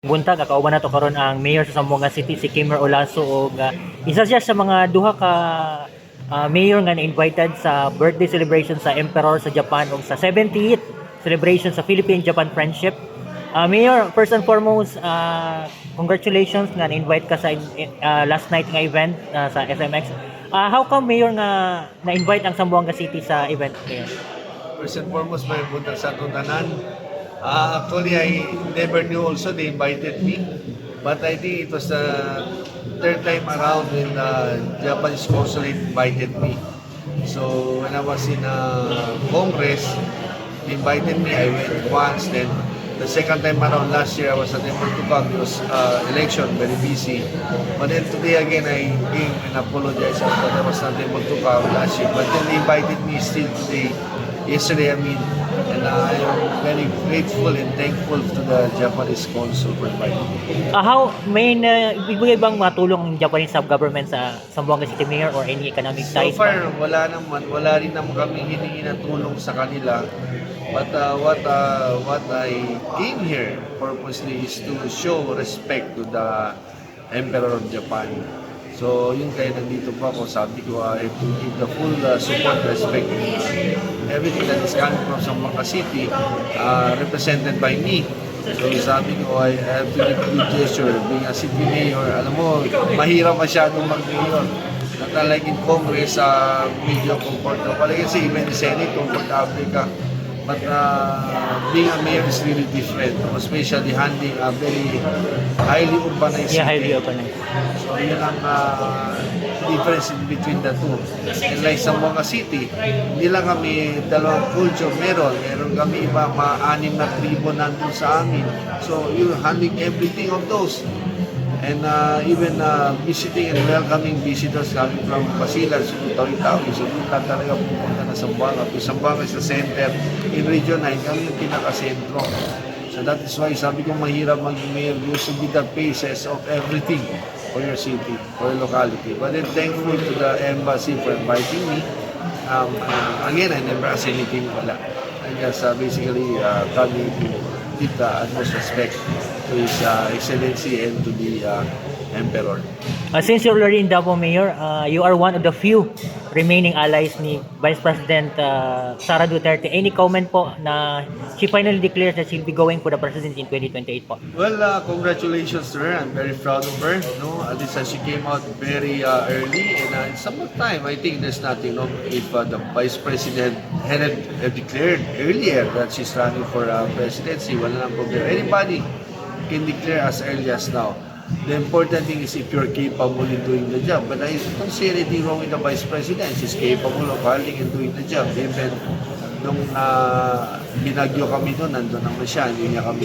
Buntag kakauban nato karon ang mayor sa Zamboanga City si Kimmer Olaso ug isa siya sa mga duha ka mayor nga na-invited sa birthday celebration sa Emperor sa Japan ug sa 70th celebration sa Philippine-Japan Friendship. Mayor, first and foremost, congratulations nga na-invite ka sa last night nga event sa SMX. How come mayor nga na-invite ang Zamboanga City sa event mayor? First and foremost, may buntag sa atong tanan. Actually, I never knew also they invited me. But I think it was the third time around when the Japanese consulate invited me. So when I was in Congress, they invited me. I went once. Then the second time around last year, I was unable to come. It was election, very busy. But then today again, I came and apologized that I was not able to come last year. But then they invited me still today. Yesterday, and I am very grateful and thankful to the Japanese consul for inviting me. How may ibigay bang matulong ang Japanese sub-government sa Zamboanga City Mayor or any economic So ties? far, wala rin naman kami hiningi na tulong sa kanila. But what I came here purposely is to show respect to the Emperor of Japan. So, yun kaya nandito po ako, sabi ko, I have to give the full support, respect, everything that is coming from Zamboanga City, represented by me. So, sabi ko, I have to give good gesture, being a city mayor. Alam mo, mahirap masyadong mag-mayor. Not unlike in Congress, medyo comfortable. Kasi even in Senate, comfortable ka. But being a mayor is really different, especially handling a very highly urbanized Yeah, city. highly organized. So yun ang difference in between the two. And like sa Zamboanga City, hindi lang kami dalawang culture meron kami iba, mga 6 na tribo nandun sa amin. So you're handling everything of those. And even visiting and welcoming visitors coming from Basilan, Cebu, Tawi-Tawi. So doon ka talaga pupunta na Zamboanga. Zamboanga is the center. In Region 9, kami yung pinaka-sentro. So that is why sabi ko mahirap mag-mayor. You should be the faces of everything for your city, for your locality. But then thankful to the embassy for inviting me. Again, I never asked anything wala. I just basically coming to give the utmost respect to His Excellency and to the Emperor. Since you're already in Davao Mayor, you are one of the few remaining allies ni Vice President Sara Duterte. Any comment po na she finally declared that she'll be going for the presidency in 2028 po? Well, congratulations to her. I'm very proud of her. No, at least she came out very early, and in some time, I think there's nothing wrong if the Vice President had declared earlier that she's running for presidency. Wala nang problema. Anybody can declare as early as now. The important thing is if you're capable in doing the job. But I don't see anything wrong with the Vice President. She's capable of handling and doing the job. Even nung binagyo kami doon, nandun naman siya, hindi niya kami